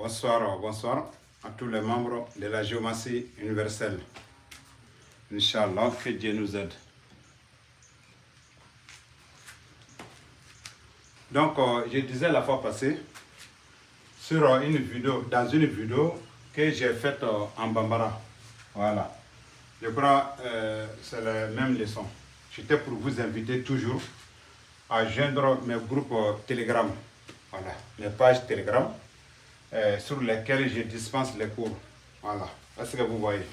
Bonsoir, bonsoir à tous les membres de la géométrie universelle. Inch'Allah, que Dieu nous aide. Donc, je disais la fois passée, sur une vidéo, dans une vidéo que j'ai faite en Bambara. Voilà. Je crois que c'est la même leçon. J'étais pour vous inviter toujours à joindre mes groupes Telegram. Voilà, mes pages Telegram sur lesquelles je dispense les cours. Voilà, est-ce que vous voyez?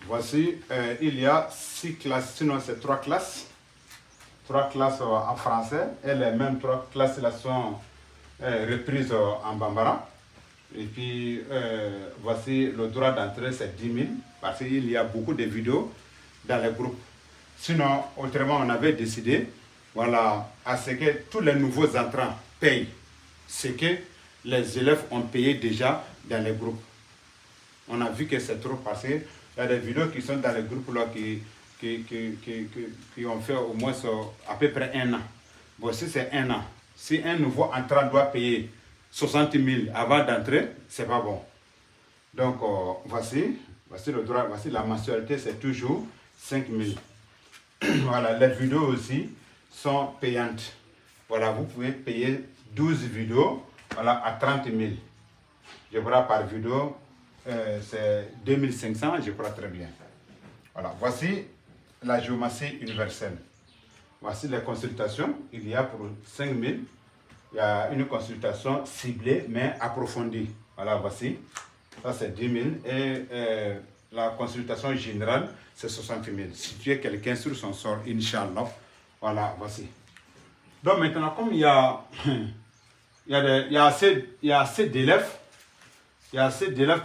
Voici, il y a 6 classes, sinon c'est 3 classes. 3 classes en français et les mêmes 3 classes là sont reprises en Bambara. Et puis, voici le droit d'entrée, c'est 10 000 parce qu'il y a beaucoup de vidéos dans les groupes. Sinon, autrement, on avait décidé, voilà, à ce que tous les nouveaux entrants payent ce que les élèves ont payé déjà dans les groupes. On a vu que c'est trop passé. Il y a des vidéos qui sont dans les groupes là qui ont fait au moins à peu près 1 an. Bon, si c'est 1 an, si un nouveau entrant doit payer 60 000 avant d'entrer, c'est pas bon. Donc, voici le droit, voici la mensualité, c'est toujours 5 000. Voilà, les vidéos aussi sont payantes. Voilà, vous pouvez payer 12 vidéos, voilà, à 30 000. Je crois par vidéo, c'est 2500, je crois très bien. Voilà, voici la géométrie universelle. Voici les consultations. Il y a pour 5 000, il y a une consultation ciblée mais approfondie. Voilà, voici. Ça, c'est 10 000. Et la consultation générale, c'est 60 000. Si tu es quelqu'un sur son sort, Inch'Allah. Voilà, voici. Donc maintenant, comme il y a assez d'élèves,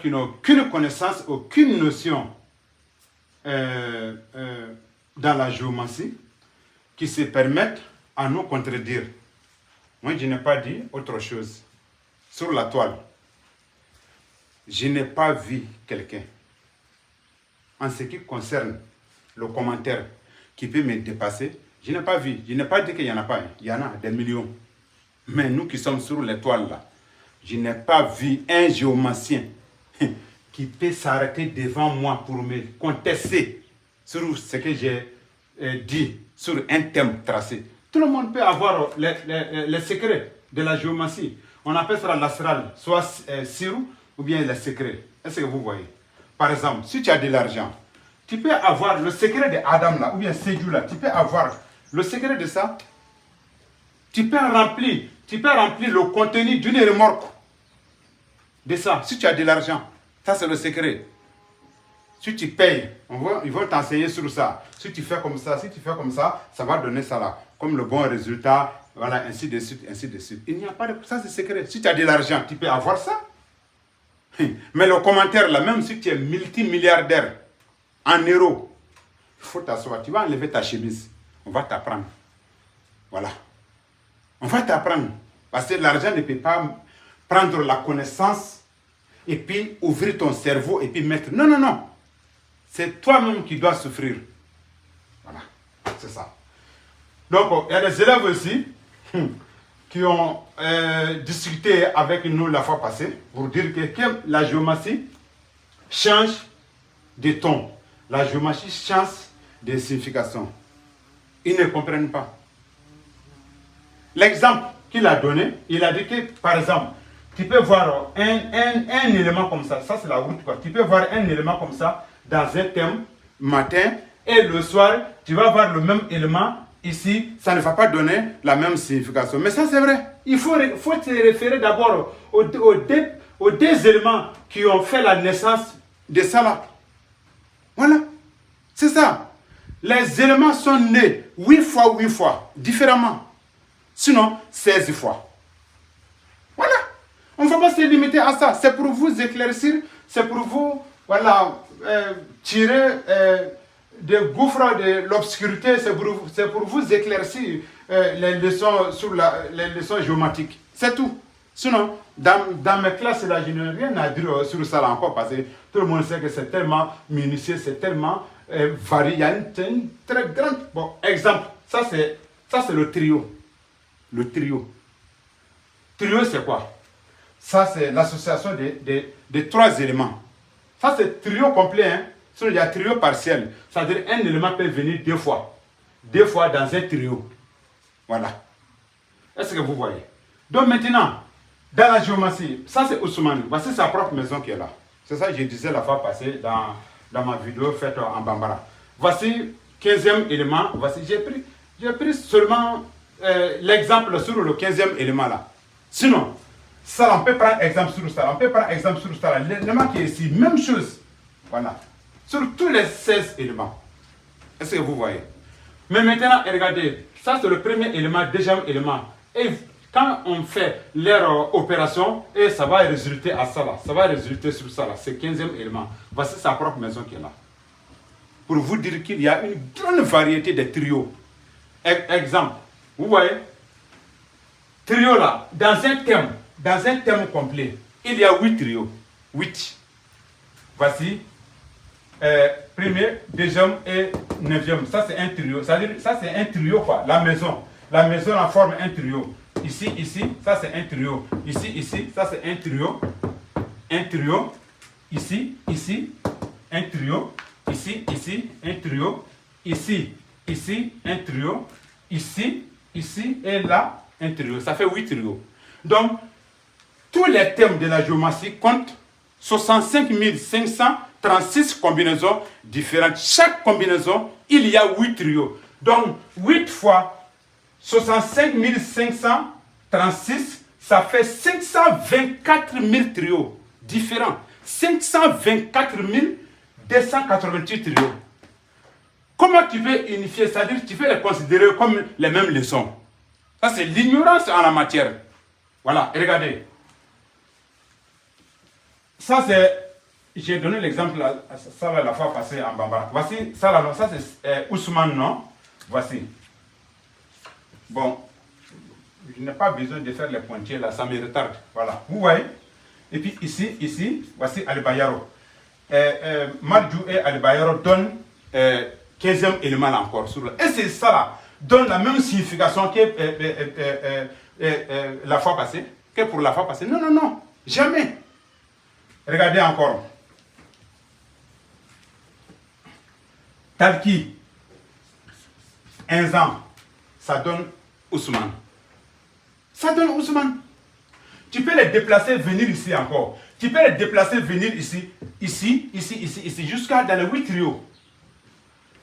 qui n'ont aucune connaissance, aucune notion dans la géométrie, qui se permettent à nous contredire. Moi, je n'ai pas dit autre chose. Sur la toile, je n'ai pas vu quelqu'un, en ce qui concerne le commentaire qui peut me dépasser, je n'ai pas vu. Je n'ai pas dit qu'il n'y en a pas. Il y en a des millions. Mais nous qui sommes sur les toiles là, je n'ai pas vu un géomancien qui peut s'arrêter devant moi pour me contester sur ce que j'ai dit, sur un thème tracé. Tout le monde peut avoir les secrets de la géométrie. On appelle ça l'astral, soit sirou ou bien les secrets. Est-ce que vous voyez? Par exemple, si tu as de l'argent, tu peux avoir le secret de Adam là, ou bien Sédou là, tu peux avoir le secret de ça. Tu peux remplir le contenu d'une remorque de ça, si tu as de l'argent. Ça, c'est le secret. Si tu payes, ils vont t'enseigner sur ça. Si tu fais comme ça, ça va donner ça là. Comme le bon résultat, voilà, ainsi de suite, ainsi de suite. Il n'y a pas de... Ça, c'est secret. Si tu as de l'argent, tu peux avoir ça. Mais le commentaire là, même si tu es multimilliardaire en euros, il faut t'asseoir. Tu vas enlever ta chemise. On va t'apprendre. Voilà. On va t'apprendre. Parce que l'argent ne peut pas prendre la connaissance et puis ouvrir ton cerveau et puis mettre... Non, non, non. C'est toi-même qui dois souffrir. Voilà. C'est ça. Donc, il y a des élèves aussi qui ont discuté avec nous la fois passée pour dire que la géométrie change de ton. La géométrie change de signification. Ils ne comprennent pas. L'exemple qu'il a donné, il a dit que, par exemple, tu peux voir un élément comme ça. Ça, c'est la route, quoi. Tu peux voir un élément comme ça dans un thème matin et le soir, tu vas voir le même élément ici. Ça ne va pas donner la même signification. Mais ça, c'est vrai. Il faut te référer d'abord aux deux éléments qui ont fait la naissance de ça là. Voilà. C'est ça. Les éléments sont nés 8 fois, différemment. Sinon, 16 fois. Voilà. On ne va pas se limiter à ça. C'est pour vous éclaircir, c'est pour vous, voilà, tirer des gouffres de l'obscurité, c'est pour vous éclaircir les leçons sur les leçons géométriques. C'est tout. Sinon, dans mes classes, là, je n'ai rien à dire sur ça là encore, parce que tout le monde sait que c'est tellement minutieux, c'est tellement varié. Il y a une très grande... Bon, exemple, ça c'est le trio. Le trio. Trio, c'est quoi? Ça, c'est l'association des trois éléments. Ça, c'est trio complet. Hein. Sinon, il y a trio partiel. C'est-à-dire un élément peut venir deux fois. Deux fois dans un trio. Voilà. Est-ce que vous voyez? Donc maintenant, dans la géométrie, ça c'est Ousmane. Voici sa propre maison qui est là. C'est ça que je disais la fois passée dans ma vidéo faite en Bambara. Voici 15e élément. Voici, j'ai pris seulement l'exemple sur le 15e élément là. Sinon, ça, on peut prendre exemple sur ça. On peut prendre exemple sur ça. L'élément qui est ici, même chose. Voilà. Sur tous les 16 éléments. Est-ce que vous voyez? Mais maintenant, regardez. Ça, c'est le premier élément, deuxième élément. Et quand on fait leur opération, et ça va résulter à ça là. Ça va résulter sur ça là. C'est le 15e élément. Voici sa propre maison qui est là. Pour vous dire qu'il y a une grande variété de trios. Exemple. Vous voyez? Trio là. Dans un thème complet, il y a 8 trios. 8. Voici. Premier, deuxième et neuvième. Ça c'est un trio. Ça c'est un trio quoi. La maison en forme un trio. Ici, ça c'est un trio. Ici, ça c'est un trio. Un trio. Ici, un trio. Ici, un trio. Ici, un trio. Ici et là, un trio. Ça fait 8 trios. Donc, tous les thèmes de la géométrie comptent 65 536 combinaisons différentes. Chaque combinaison, il y a 8 trios. Donc, 8 fois 65 536, ça fait 524 000 trios différents. 524 288 trios. Comment tu peux unifier? C'est-à-dire que tu peux les considérer comme les mêmes leçons. Ça, c'est l'ignorance en la matière. Voilà, regardez. Ça, c'est... J'ai donné l'exemple, ça la fois passée en Bambara. Voici, ça là, ça c'est Ousmane, non? Voici. Bon, je n'ai pas besoin de faire les pointiers là, ça me retarde. Voilà, vous voyez? Et puis ici, voici Alibayaro. Marjou et Alibayaro donnent 15e élément là encore. Et c'est ça là, donne la même signification que la fois passée, que pour la fois passée. Non, jamais. Regardez encore. Talki, Inzan, ça donne Ousmane. Ça donne Ousmane. Tu peux les déplacer, venir ici encore. Tu peux les déplacer, venir ici, jusqu'à dans les 8 trios.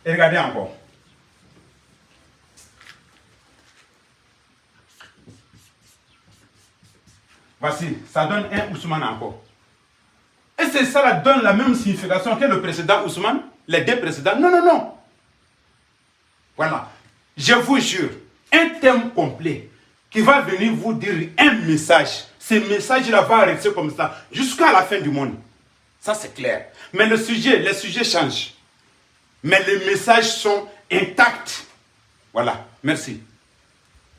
Et regardez encore. Voici, ça donne un Ousmane encore. Et c'est ça là donne la même signification que le précédent Ousmane, les deux précédents. Non. Voilà. Je vous jure, un thème complet qui va venir vous dire un message. Ce message-là va rester comme ça jusqu'à la fin du monde. Ça, c'est clair. Mais les sujets changent. Mais les messages sont intacts. Voilà. Merci.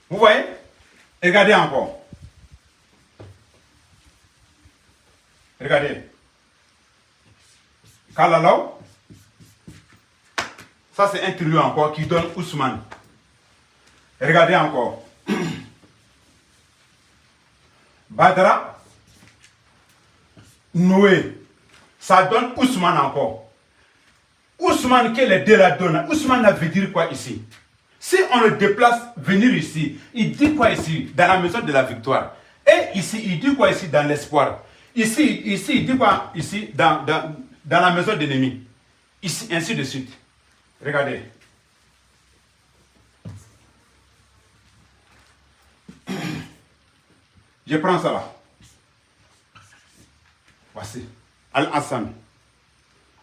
Vous voyez? Regardez encore. Regardez. Kalalaw. Ça, c'est un trio encore qui donne Ousmane. Regardez encore. Badra. Noé. Ça donne Ousmane encore. Ousmane, que les deux la donnent. Ousmane, veut dire quoi ici? Si on le déplace, venir ici, il dit quoi ici? Dans la maison de la victoire. Et ici, il dit quoi ici? Dans l'espoir. Ici, il dit quoi ici? Dans la maison d'ennemi. Ici, ainsi de suite. Regardez. Je prends ça là. Voici. Al-Hassan.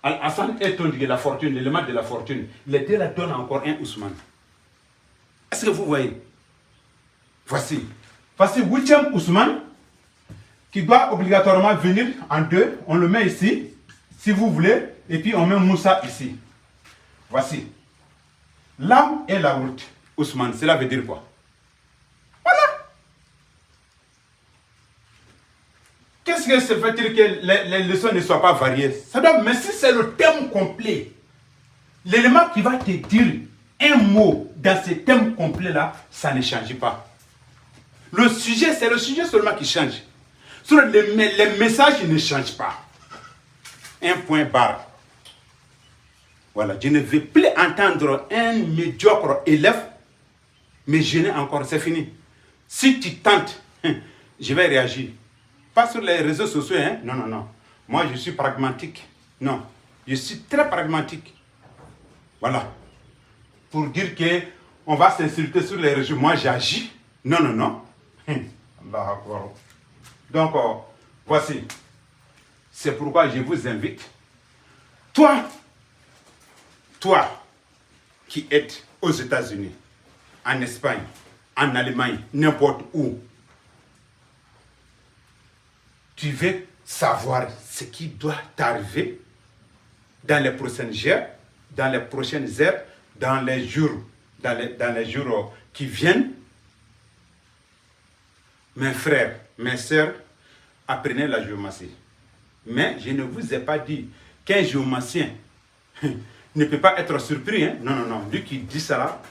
Al-Hassan est de la fortune, l'élément de la fortune. Les deux la donnent encore un Ousmane. Est-ce que vous voyez? Voici. Voici 8e Ousmane qui doit obligatoirement venir en deux. On le met ici, si vous voulez, et puis on met Moussa ici. Voici. L'âme et la route. Ousmane, cela veut dire quoi? Voilà. Qu'est-ce que ça veut dire que les leçons ne soient pas variées? Ça doit, mais si c'est le thème complet, l'élément qui va te dire un mot dans ce thème complet-là, ça ne change pas. Le sujet, c'est le sujet seulement qui change. Sur les messages ne changent pas. Un point barre. Voilà, je ne vais plus entendre un médiocre élève me gêner encore, c'est fini. Si tu tentes, je vais réagir. Pas sur les réseaux sociaux, hein? Non, non, non. Moi, je suis pragmatique. Non, je suis très pragmatique. Voilà. Pour dire qu'on va s'insulter sur les réseaux, moi j'agis. Non, non, non. Allah Akbar. Donc, voici. C'est pourquoi je vous invite. Toi qui êtes aux États-Unis, en Espagne, en Allemagne, n'importe où, tu veux savoir ce qui doit t'arriver dans les prochaines heures, dans les prochaines heures, dans les jours qui viennent. Mes frères, mes sœurs, apprenez la géomatie. Mais je ne vous ai pas dit qu'un géomacien ne peut pas être surpris. Hein? Non, non, non. Lui qui dit ça là,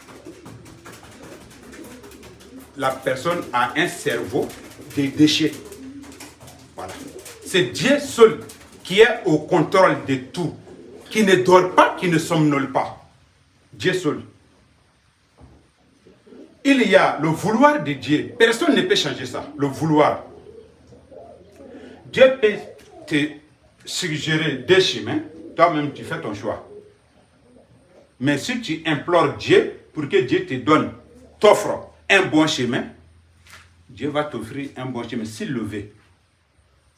la personne a un cerveau de déchets. Voilà. C'est Dieu seul qui est au contrôle de tout, qui ne dort pas, qui ne somnole pas. Dieu seul. Il y a le vouloir de Dieu. Personne ne peut changer ça. Le vouloir. Dieu peut te suggérer des chemins. Toi-même, tu fais ton choix. Mais si tu implores Dieu pour que Dieu te donne, t'offre un bon chemin, Dieu va t'offrir un bon chemin s'il le veut.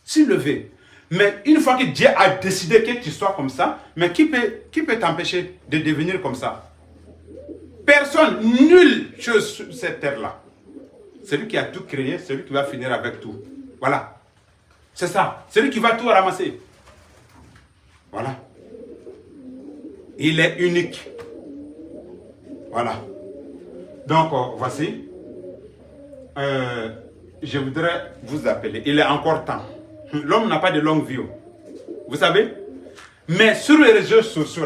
S'il le veut. Mais une fois que Dieu a décidé que tu sois comme ça, mais qui peut t'empêcher de devenir comme ça? Personne, nulle chose sur cette terre-là. Celui qui a tout créé, celui qui va finir avec tout. Voilà. C'est ça. Celui qui va tout ramasser. Voilà. Il est unique. Voilà. Donc, voici. Je voudrais vous appeler. Il est encore temps. L'homme n'a pas de longue vie. Vous savez? Mais sur les réseaux sociaux,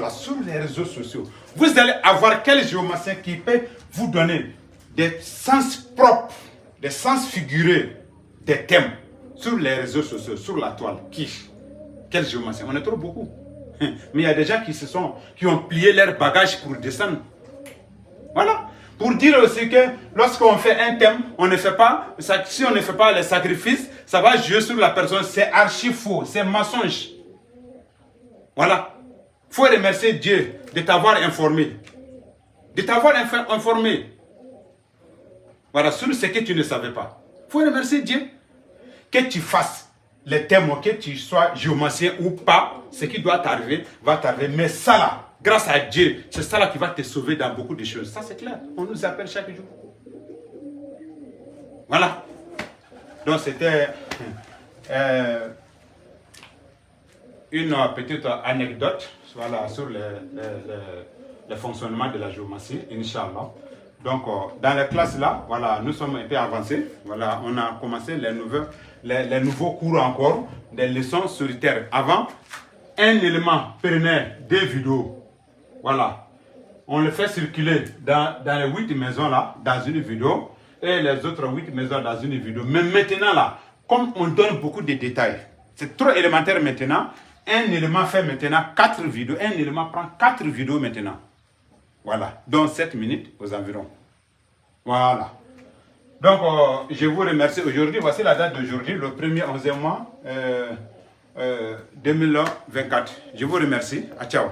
vous allez avoir quel géomacien qui peut vous donner des sens propres, des sens figurés, des thèmes sur les réseaux sociaux, sur la toile. Quel géomacien? On est trop beaucoup. Mais il y a des gens qui ont plié leur bagage pour descendre. Voilà. Pour dire aussi que lorsqu'on fait un thème, on ne fait pas, si on ne fait pas les sacrifices, ça va jouer sur la personne. C'est archi faux, c'est mensonge. Voilà. Il faut remercier Dieu de t'avoir informé. De t'avoir informé. Voilà, sur ce que tu ne savais pas. Il faut remercier Dieu. Que tu fasses les thèmes, que tu sois géomacien ou pas, ce qui doit t'arriver, va t'arriver. Mais ça là, grâce à Dieu, c'est ça là qui va te sauver dans beaucoup de choses. Ça c'est clair. On nous appelle chaque jour. Voilà. Donc c'était une petite anecdote, voilà, sur le fonctionnement de la géomatie, Inch'Allah. Donc, dans la classe là, voilà, nous sommes un peu avancés. Voilà, on a commencé les nouveaux cours encore, des leçons solitaires. Avant, un élément prenait 2 vidéos. Voilà. On le fait circuler dans les 8 maisons là, dans une vidéo, et les autres 8 maisons dans une vidéo. Mais maintenant là, comme on donne beaucoup de détails, c'est trop élémentaire maintenant. Un élément fait maintenant 4 vidéos. Un élément prend 4 vidéos maintenant. Voilà. Donc 7 minutes aux environs. Voilà. Donc je vous remercie aujourd'hui. Voici la date d'aujourd'hui, le 1er 11e mois 2024. Je vous remercie. À ciao.